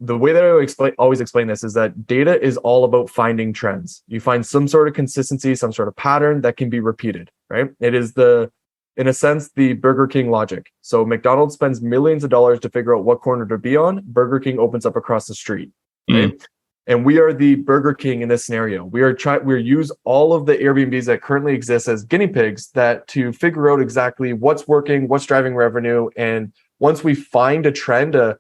the way that I always explain this is that data is all about finding trends. You find some sort of consistency, some sort of pattern that can be repeated, right? It is in a sense, the Burger King logic. So McDonald's spends millions of dollars to figure out what corner to be on. Burger King opens up across the street, right? And we are the Burger King in this scenario. We use all of the Airbnbs that currently exist as guinea pigs to figure out exactly what's working, what's driving revenue. And once we find a trend, a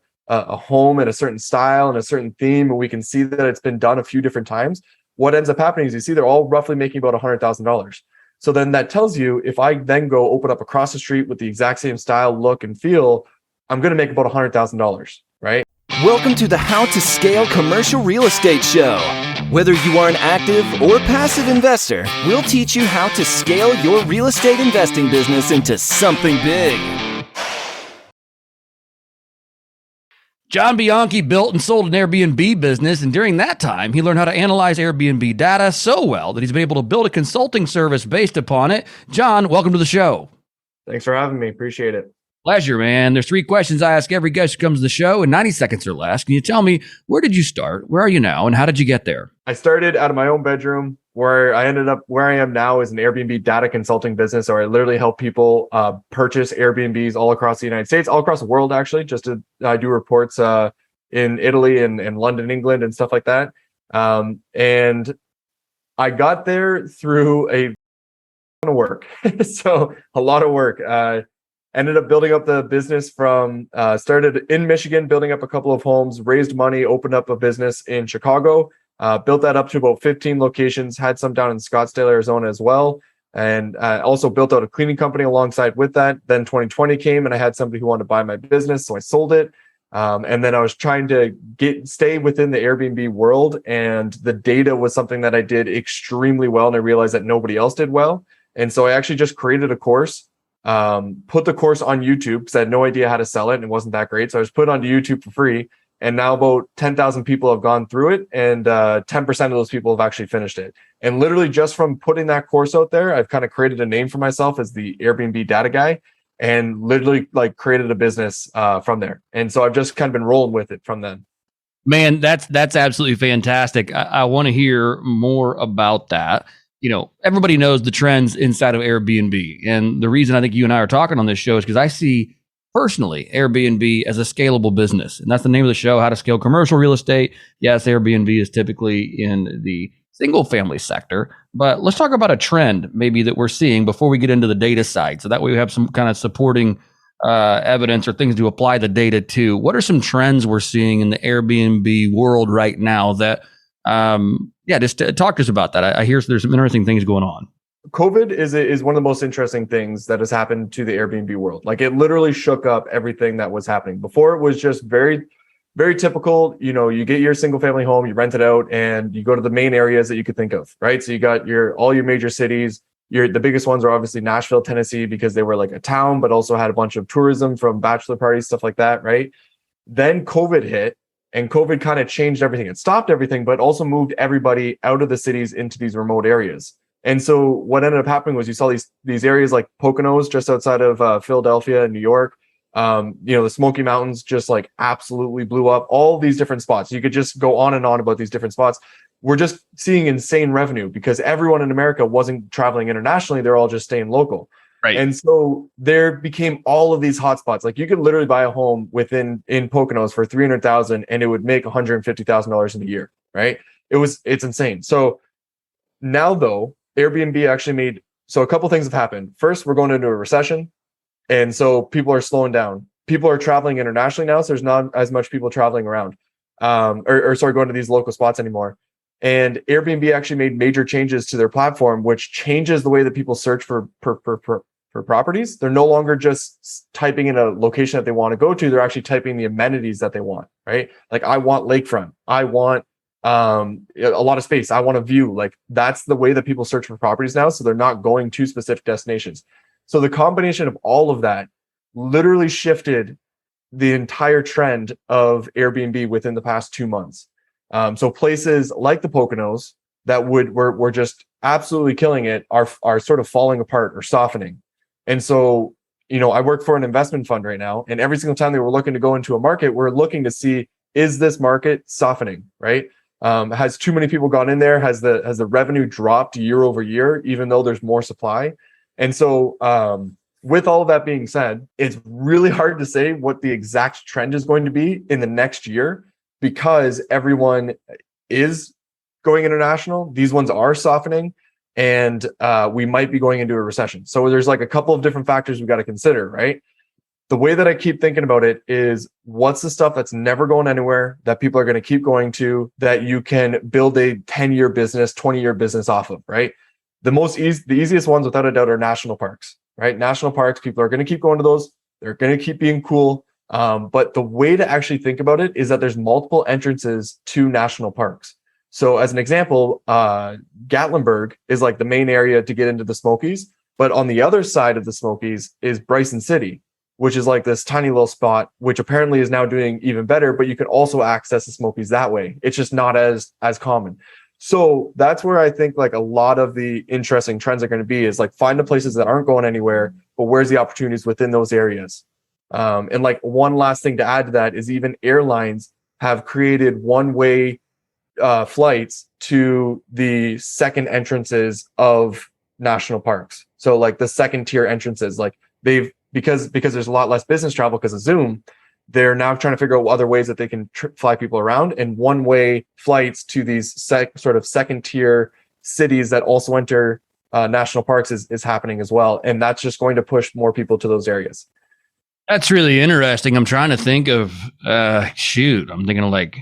home in a certain style and a certain theme, and we can see that it's been done a few different times, what ends up happening is you see they're all roughly making about $100,000. So then that tells you, if I then go open up across the street with the exact same style, look, and feel, I'm going to make about $100,000, right? Welcome to the How to Scale Commercial Real Estate Show. Whether you are an active or passive investor, we'll teach you how to scale your real estate investing business into something big. John Bianchi built and sold an Airbnb business, and during that time, he learned how to analyze Airbnb data so well that he's been able to build a consulting service based upon it. John, welcome to the show. Thanks for having me. Appreciate it. Pleasure, man. There's 3 questions I ask every guest who comes to the show in 90 seconds or less. Can you tell me, where did you start? Where are you now? And how did you get there? I started out of my own bedroom. Where I ended up, where I am now, is an Airbnb data consulting business. So I literally help people purchase Airbnbs all across the United States, all across the world, actually, just to do reports in Italy and London, England, and stuff like that. And I got there through a ton of work. So a lot of work. Ended up building up the business from, started in Michigan, building up a couple of homes, raised money, opened up a business in Chicago. Built that up to about 15 locations, had some down in Scottsdale, Arizona as well. And also built out a cleaning company alongside with that. Then 2020 came and I had somebody who wanted to buy my business. So I sold it. And then I was trying to stay within the Airbnb world. And the data was something that I did extremely well. And I realized that nobody else did well. And so I actually just created a course, put the course on YouTube because I had no idea how to sell it and it wasn't that great. So I just put it onto YouTube for free. And now about 10,000 people have gone through it, and 10% of those people have actually finished it. And literally just from putting that course out there, I've kind of created a name for myself as the Airbnb data guy, and literally like created a business from there. And so I've just kind of been rolling with it from then. Man, that's absolutely fantastic. I want to hear more about that. You know, everybody knows the trends inside of Airbnb. And the reason I think you and I are talking on this show is because I see personally Airbnb as a scalable business. And that's the name of the show, How to Scale Commercial Real Estate. Yes, Airbnb is typically in the single family sector, but let's talk about a trend maybe that we're seeing before we get into the data side. So that way we have some kind of supporting evidence or things to apply the data to. What are some trends we're seeing in the Airbnb world right now that, just talk to us about that. I hear there's some interesting things going on. COVID is one of the most interesting things that has happened to the Airbnb world. Like, it literally shook up everything that was happening. Before, it was just very, very typical. You know, you get your single family home, you rent it out, and you go to the main areas that you could think of, right? So you got all your major cities. The biggest ones are obviously Nashville, Tennessee, because they were like a town, but also had a bunch of tourism from bachelor parties, stuff like that, right? Then COVID hit, and COVID kind of changed everything. It stopped everything, but also moved everybody out of the cities into these remote areas. And so what ended up happening was you saw these areas like Poconos just outside of Philadelphia and New York. The Smoky Mountains just like absolutely blew up. All these different spots. You could just go on and on about these different spots. We're just seeing insane revenue because everyone in America wasn't traveling internationally. They're all just staying local. Right. And so there became all of these hotspots. Like, you could literally buy a home in Poconos for $300,000 and it would make $150,000 in a year. Right. It's insane. So now though, Airbnb actually so a couple things have happened. First, we're going into a recession. And so people are slowing down. People are traveling internationally now. So there's not as much people traveling around, going to these local spots anymore. And Airbnb actually made major changes to their platform, which changes the way that people search for properties. They're no longer just typing in a location that they want to go to. They're actually typing the amenities that they want, right? Like, I want lakefront. I want a lot of space. I want a view. Like, that's the way that people search for properties now. So they're not going to specific destinations. So the combination of all of that literally shifted the entire trend of Airbnb within the past 2 months. So places like the Poconos that were just absolutely killing it are sort of falling apart or softening. And so, I work for an investment fund right now, and every single time they were looking to go into a market, we're looking to see is this market softening, right? Has too many people gone in there? Has the revenue dropped year over year, even though there's more supply? And so, with all of that being said, it's really hard to say what the exact trend is going to be in the next year because everyone is going international. These ones are softening, and we might be going into a recession. So there's like a couple of different factors we've got to consider, right? The way that I keep thinking about it is what's the stuff that's never going anywhere that people are going to keep going to that you can build a 10-year business, 20-year business off of, right? The easiest ones without a doubt are national parks, right? National parks, people are going to keep going to those. They're going to keep being cool. But the way to actually think about it is that there's multiple entrances to national parks. So as an example, Gatlinburg is like the main area to get into the Smokies. But on the other side of the Smokies is Bryson City, which is like this tiny little spot, which apparently is now doing even better, but you can also access the Smokies that way. It's just not as common. So that's where I think like a lot of the interesting trends are going to be is like find the places that aren't going anywhere, but where's the opportunities within those areas? And like one last thing to add to that is even airlines have created one-way flights to the second entrances of national parks. So like the second tier entrances, like because there's a lot less business travel because of Zoom, they're now trying to figure out other ways that they can fly people around, and one-way flights to these sort of second tier cities that also enter national parks is happening as well. And that's just going to push more people to those areas. That's really interesting. I'm trying to think of, I'm thinking of like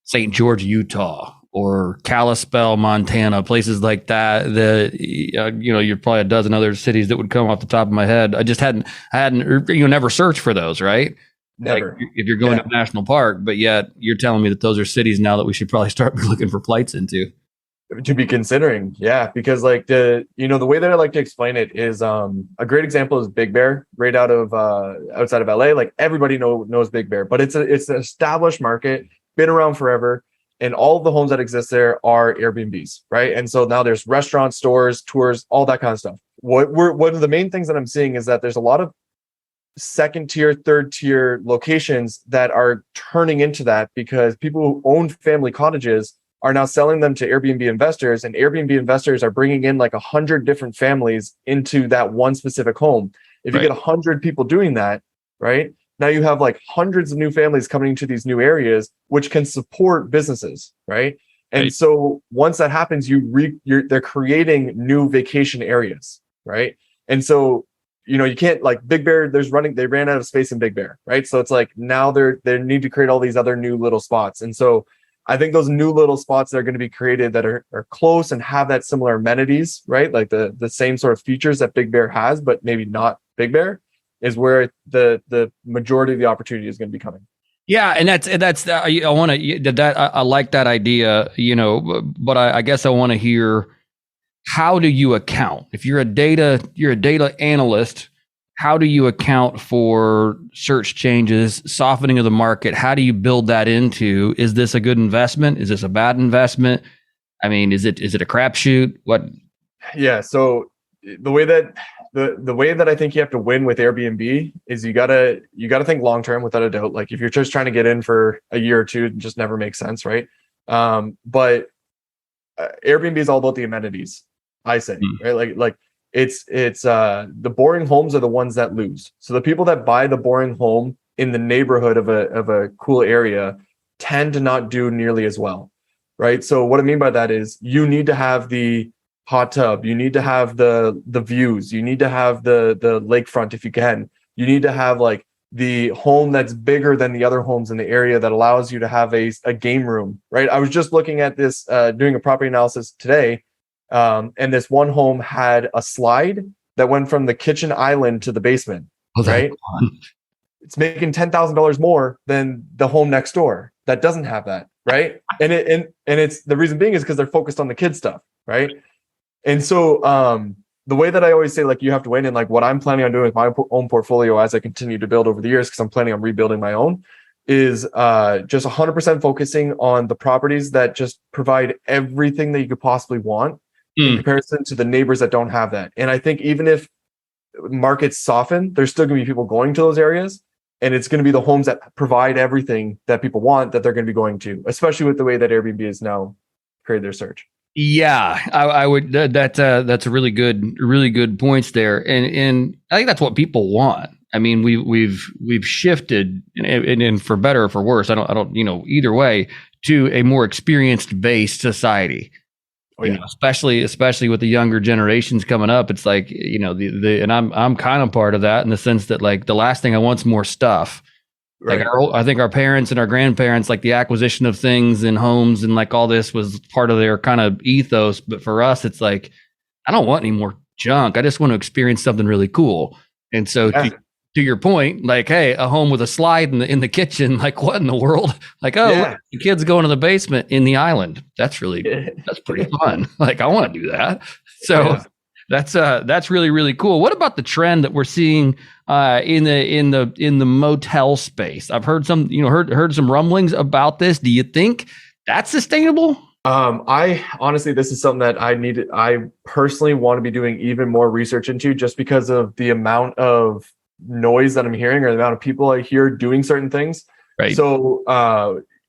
St. George, Utah, or Kalispell, Montana, places like that. You're probably a dozen other cities that would come off the top of my head. I just hadn't, never searched for those, right? Never. Like if you're going to a national park, but yet you're telling me that those are cities now that we should probably start looking for flights into. To be considering, yeah, because like the way that I like to explain it is a great example is Big Bear, right out of outside of LA. Like everybody knows Big Bear, but it's an established market, been around forever, and all of the homes that exist there are Airbnbs, right? And so now there's restaurants, stores, tours, all that kind of stuff. One of the main things that I'm seeing is that there's a lot of second tier, third tier locations that are turning into that because people who own family cottages are now selling them to Airbnb investors, and Airbnb investors are bringing in like 100 different families into that one specific home. If you get 100 people doing that, right, now you have like hundreds of new families coming into these new areas, which can support businesses, right? And so once that happens, they're creating new vacation areas, right? And so you can't like Big Bear. They ran out of space in Big Bear, right? So it's like now they need to create all these other new little spots, and so I think those new little spots that are going to be created that are close and have that similar amenities, right? Like the same sort of features that Big Bear has, but maybe not Big Bear, is where the majority of the opportunity is going to be coming. Yeah, and that's I want to I like that idea, but I guess I want to hear, how do you account if you're a data analyst? How do you account for search changes, softening of the market? How do you build that into? Is this a good investment? Is this a bad investment? I mean, is it a crapshoot? What? Yeah. So the way that I think you have to win with Airbnb is you gotta think long term without a doubt. Like if you're just trying to get in for a year or two, it just never makes sense, right? But Airbnb is all about the amenities, I say, right? Like it's the boring homes are the ones that lose. So the people that buy the boring home in the neighborhood of a cool area tend to not do nearly as well, right? So what I mean by that is you need to have the hot tub, you need to have the views, you need to have the lakefront if you can. You need to have like the home that's bigger than the other homes in the area that allows you to have a game room, right? I was just looking at this, doing a property analysis today. And this one home had a slide that went from the kitchen island to the basement, right? It's making $10,000 more than the home next door that doesn't have that, right? And it's the reason being is because they're focused on the kid stuff, right? And so the way that I always say, like, you have to win, and like what I'm planning on doing with my own portfolio as I continue to build over the years, because I'm planning on rebuilding my own, is just 100% focusing on the properties that just provide everything that you could possibly want in comparison to the neighbors that don't have that. And I think even if markets soften, there's still going to be people going to those areas. And it's going to be the homes that provide everything that people want that they're going to be going to, especially with the way that Airbnb has now created their search. Yeah, I would. That's a really good points there, and I think that's what people want. I mean, we've shifted, and for better or for worse, I don't either way, to a more experienced based society. Oh, yeah. Especially with the younger generations coming up, it's like and I'm kind of part of that in the sense that like the last thing I want is more stuff. Right. Like I think our parents and our grandparents, like the acquisition of things and homes and like all this was part of their kind of ethos. But for us, it's like, I don't want any more junk. I just want to experience something really cool. And so to your point, like, hey, a home with a slide in the kitchen, like what in the world? Like, oh, look, the kids going to the basement in the island. That's pretty fun. Like, I want to do that. So that's really, really cool. What about the trend that we're seeing in the motel space? I've heard heard some rumblings about this. Do you think that's sustainable? I honestly, this is something that I personally want to be doing even more research into, just because of the amount of noise that I'm hearing or the amount of people I hear doing certain things. Right. So,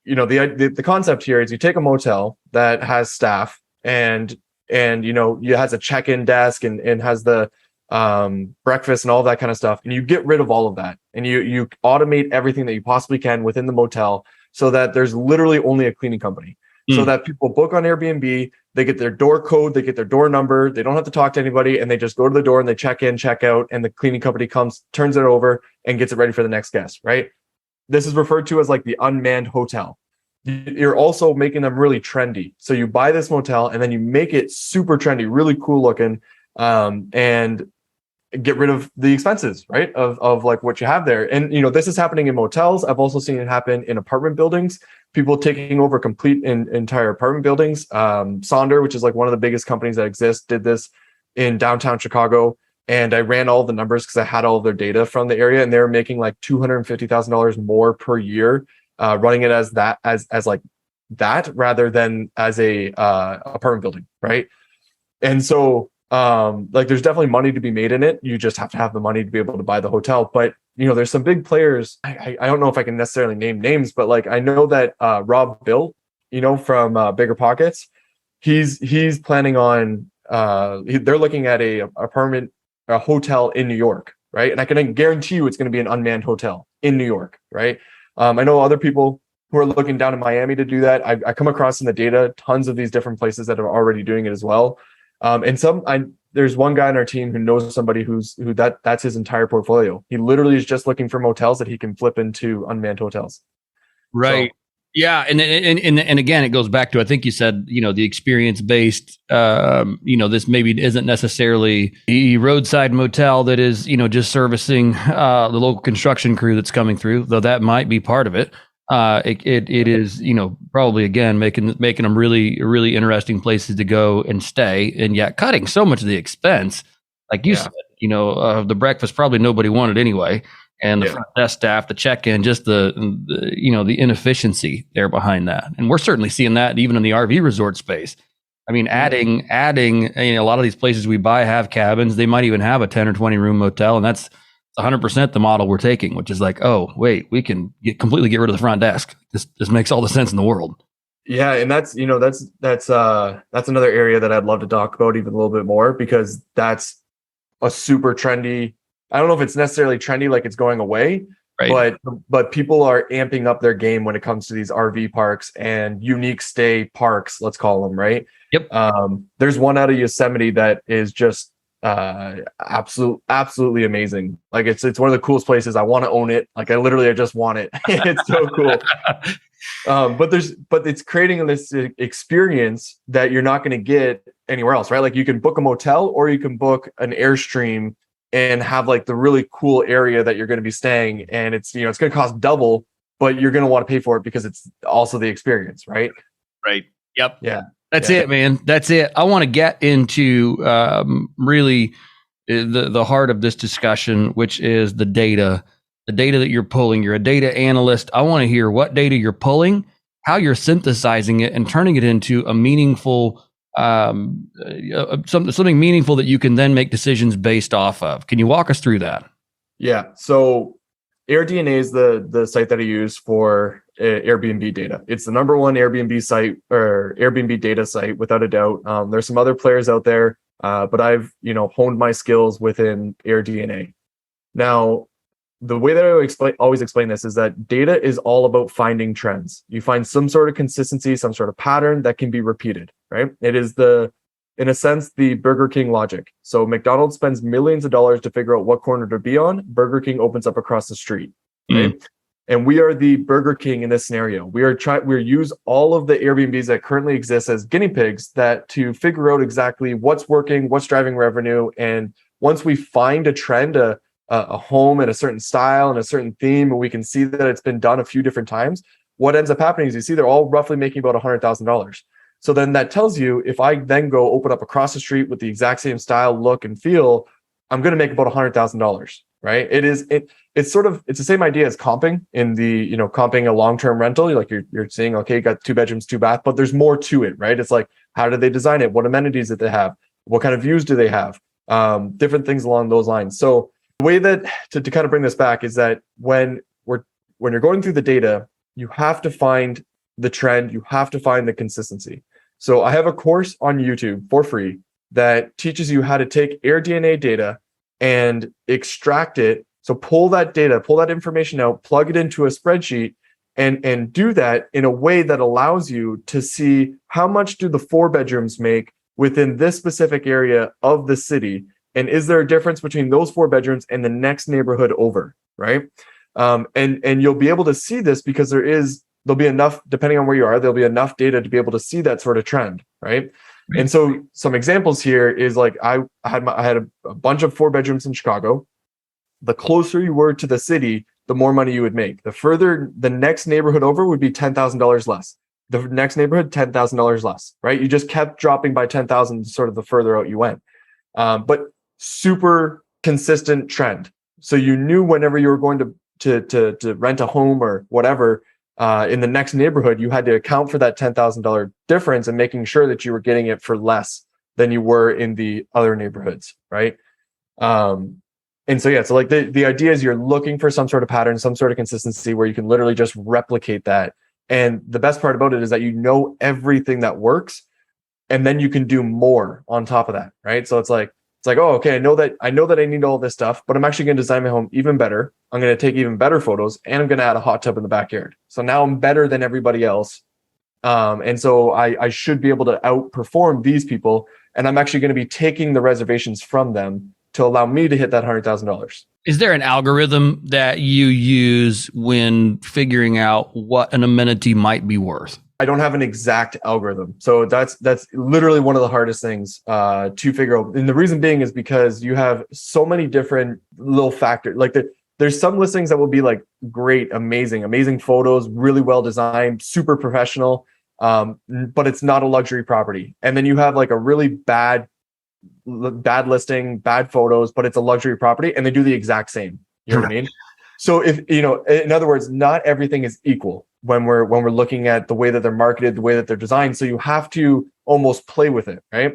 the concept here is you take a motel that has staff and it has a check-in desk and has the breakfast and all that kind of stuff, and you get rid of all of that and you automate everything that you possibly can within the motel, so that there's literally only a cleaning company. So that people book on Airbnb, they get their door code, they get their door number, they don't have to talk to anybody, and they just go to the door and they check in, check out, and the cleaning company comes, turns it over, and gets it ready for the next guest, right? This is referred to as like the unmanned hotel. You're also making them really trendy. So you buy this motel and then you make it super trendy, really cool looking, and get rid of the expenses, right? Of like what you have there. And, this is happening in motels. I've also seen it happen in apartment buildings, people taking over complete entire apartment buildings. Sonder, which is like one of the biggest companies that exist, did this in downtown Chicago. And I ran all the numbers because I had all of their data from the area, and they were making like $250,000 more per year, running it as like that rather than as a apartment building, right? And so like there's definitely money to be made in it. You just have to have the money to be able to buy the hotel. But there's some big players. I don't know if I can necessarily name names, but like I know that Rob Bill, from Bigger Pockets, he's planning on they're looking at a hotel in New York, right? And I can guarantee you it's going to be an unmanned hotel in New York, right? I know other people who are looking down in Miami to do that. I come across in the data tons of these different places that are already doing it as well. And there's one guy on our team who knows somebody that's his entire portfolio. He literally is just looking for motels that he can flip into unmanned hotels. Right. So, yeah. And again, it goes back to, I think you said, the experience based, this maybe isn't necessarily a roadside motel that is, just servicing the local construction crew that's coming through, though that might be part of it. It is, probably again, making them really, really interesting places to go and stay, and yet cutting so much of the expense. Like you said, the breakfast probably nobody wanted anyway. And the front desk staff, the check-in, just the inefficiency there behind that. And we're certainly seeing that even in the RV resort space. I mean, adding, a lot of these places we buy have cabins. They might even have a 10 or 20 room motel, and that's 100% the model we're taking, which is like, oh, wait, we can completely get rid of the front desk. This makes all the sense in the world. Yeah, and that's another area that I'd love to talk about even a little bit more, because that's a super trendy. I don't know if it's necessarily trendy, like it's going away, right, but people are amping up their game when it comes to these RV parks and unique stay parks, let's call them, right? Yep. There's one out of Yosemite that is just absolutely amazing. Like it's one of the coolest places. I want to own it. Like I just want it. It's so cool. But it's creating this experience that you're not going to get anywhere else, right? Like you can book a motel or you can book an Airstream and have like the really cool area that you're going to be staying. And it's, it's going to cost double, but you're going to want to pay for it because it's also the experience, right? Right. Yep. Yeah. That's it, man. That's it. I want to get into really the heart of this discussion, which is the data that you're pulling. You're a data analyst. I want to hear what data you're pulling, how you're synthesizing it and turning it into a meaningful, something meaningful that you can then make decisions based off of. Can you walk us through that? Yeah. So AirDNA is the site that I use for Airbnb data. It's the number one Airbnb site or Airbnb data site without a doubt. There's some other players out there, but I've honed my skills within AirDNA. Now, the way that I always explain this is that data is all about finding trends. You find some sort of consistency, some sort of pattern that can be repeated, right? It is in a sense, the Burger King logic. So McDonald's spends millions of dollars to figure out what corner to be on. Burger King opens up across the street, right? And we are the Burger King in this scenario. We use all of the Airbnbs that currently exist as guinea pigs to figure out exactly what's working, what's driving revenue. And once we find a trend, a home in a certain style and a certain theme, and we can see that it's been done a few different times, what ends up happening is you see they're all roughly making about $100,000. So then that tells you if I then go open up across the street with the exact same style, look, and feel, I'm going to make about $100,000, right? It's the same idea as comping in the, comping a long-term rental. Like you're seeing, okay, you got 2 bedrooms, 2 bath, but there's more to it, right? It's like, how did they design it? What amenities did they have? What kind of views do they have? Different things along those lines. So the way that to kind of bring this back is that when you're going through the data, you have to find the trend, you have to find the consistency. So I have a course on YouTube for free that teaches you how to take AirDNA data and extract it. So pull that information out, plug it into a spreadsheet, and do that in a way that allows you to see how much do the 4 bedrooms make within this specific area of the city. And is there a difference between those 4 bedrooms and the next neighborhood over, right? And you'll be able to see this because there'll be enough, depending on where you are, there'll be enough data to be able to see that sort of trend, right? And so some examples here is like I had a bunch of 4 bedrooms in Chicago. The closer you were to the city, the more money you would make. The further the next neighborhood over would be $10,000 less. The next neighborhood, $10,000 less, right? You just kept dropping by 10,000 sort of the further out you went. But super consistent trend. So you knew whenever you were going to rent a home or whatever, in the next neighborhood, you had to account for that $10,000 difference and making sure that you were getting it for less than you were in the other neighborhoods, right? And so like the idea is you're looking for some sort of pattern, some sort of consistency where you can literally just replicate that. And the best part about it is that you know everything that works, and then you can do more on top of that, right? So it's like, oh, okay, I know that I need all this stuff, but I'm actually going to design my home even better. I'm going to take even better photos, and I'm going to add a hot tub in the backyard. So now I'm better than everybody else. And so I should be able to outperform these people. And I'm actually going to be taking the reservations from them to allow me to hit that $100,000. Is there an algorithm that you use when figuring out what an amenity might be worth? I don't have an exact algorithm. So that's literally one of the hardest things to figure out. And the reason being is because you have so many different little factors. Like there's some listings that will be like great, amazing photos, really well designed, super professional, but it's not a luxury property. And then you have like a really bad listing, bad photos, but it's a luxury property, and they do the exact same. You know what I mean? So if in other words, not everything is equal when we're looking at the way that they're marketed, the way that they're designed. So you have to almost play with it, right?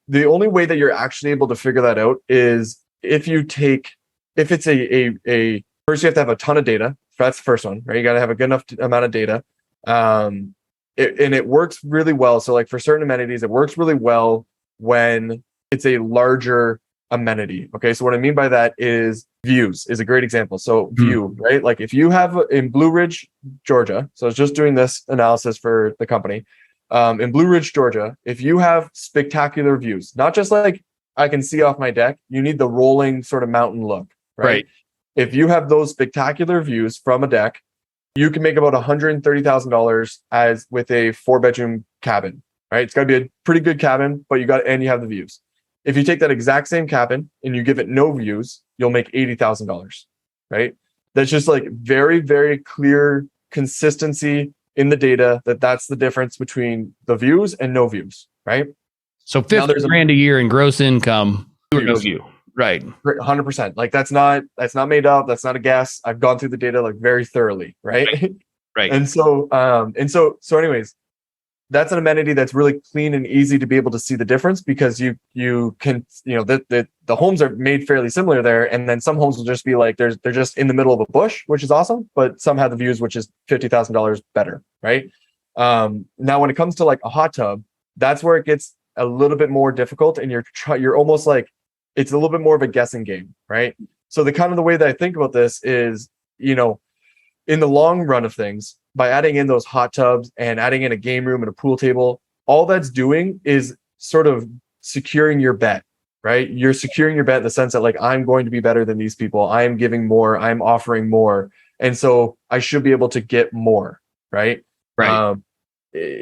The only way that you're actually able to figure that out is if it's a first, you have to have a ton of data. That's the first one, right? You got to have a good enough amount of data. And it works really well. So like for certain amenities, it works really well when it's a larger amenity. Okay. So what I mean by that is views is a great example. So view, right? Like if you have in Blue Ridge, Georgia, so I was just doing this analysis for the company. In Blue Ridge, Georgia, if you have spectacular views, not just like I can see off my deck, you need the rolling sort of mountain look, right? If you have those spectacular views from a deck, you can make about $130,000 as with a 4-bedroom cabin, right? It's got to be a pretty good cabin, but you have the views. If you take that exact same cabin and you give it no views, you'll make $80,000, right? That's just like very, very clear consistency in the data that's the difference between the views and no views, right? So $50,000 a year in gross income, no view, right? 100%. Like that's not made up. That's not a guess. I've gone through the data like very thoroughly, right? Right. And so anyways, that's an amenity that's really clean and easy to be able to see the difference, because you can, the homes are made fairly similar there, and then some homes will just be like they're just in the middle of a bush, which is awesome, but some have the views, which is $50,000 better, right? Now when it comes to like a hot tub, that's where it gets a little bit more difficult, and you're almost like, it's a little bit more of a guessing game, right? So the way that I think about this is, in the long run of things, by adding in those hot tubs and adding in a game room and a pool table, all that's doing is sort of securing your bet, right? You're securing your bet in the sense that, like, I'm going to be better than these people. I'm giving more. I'm offering more. And so I should be able to get more, right? Right.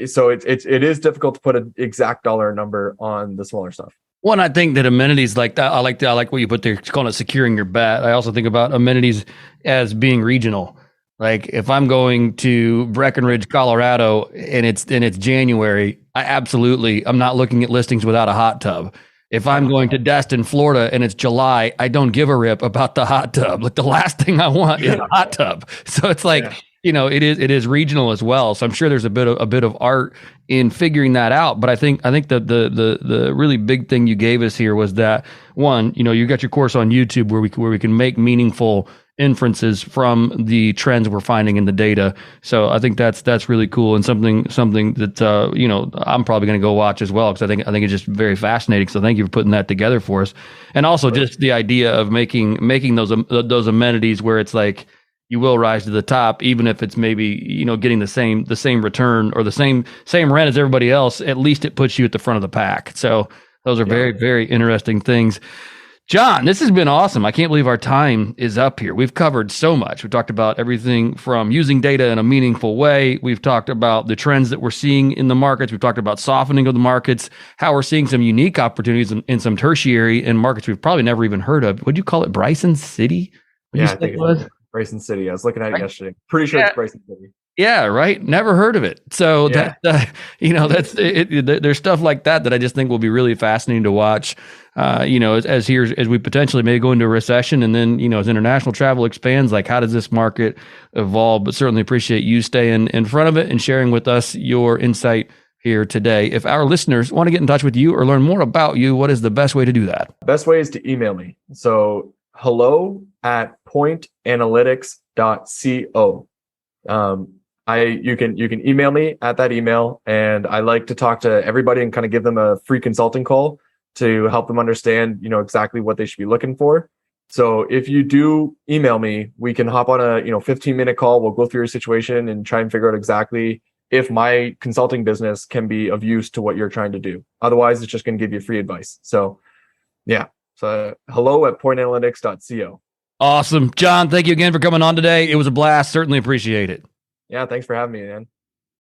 So it is difficult to put an exact dollar number on the smaller stuff. One, I think that amenities like that, I like what you put there, it's calling it securing your bet. I also think about amenities as being regional. Like if I'm going to Breckenridge, Colorado, and it's January, I'm not looking at listings without a hot tub. If I'm going to Destin, Florida, and it's July, I don't give a rip about the hot tub. Like the last thing I want is a hot tub. So it's like, it is regional as well. So I'm sure there's a bit of art in figuring that out. But I think the really big thing you gave us here was that, one, you got your course on YouTube where we can make meaningful inferences from the trends we're finding in the data. So I think that's really cool, and something that I'm probably going to go watch as well, because I think it's just very fascinating. So thank you for putting that together for us, and also just the idea of making those amenities where it's like you will rise to the top, even if it's maybe getting the same return or the same rent as everybody else. At least it puts you at the front of the pack. So those are very, very interesting things. John, this has been awesome. I can't believe our time is up here. We've covered so much. We talked about everything from using data in a meaningful way. We've talked about the trends that we're seeing in the markets. We've talked about softening of the markets, how we're seeing some unique opportunities in some tertiary and markets we've probably never even heard of. What'd you call it? Bryson City? I think it was Bryson City. I was looking at it yesterday. Pretty sure it's Bryson City. Yeah, right. Never heard of it. So that's there's stuff like that I just think will be really fascinating to watch. As we potentially may go into a recession, and then as international travel expands, like how does this market evolve? But certainly appreciate you staying in front of it and sharing with us your insight here today. If our listeners want to get in touch with you or learn more about you, what is the best way to do that? Best way is to email me. So hello@pointanalytics.co. You can email me at that email, and I like to talk to everybody and kind of give them a free consulting call to help them understand, exactly what they should be looking for. So if you do email me, we can hop on a 15-minute call. We'll go through your situation and try and figure out exactly if my consulting business can be of use to what you're trying to do. Otherwise, it's just going to give you free advice. So hello@pointanalytics.co. Awesome. John, thank you again for coming on today. It was a blast. Certainly appreciate it. Yeah, thanks for having me, man.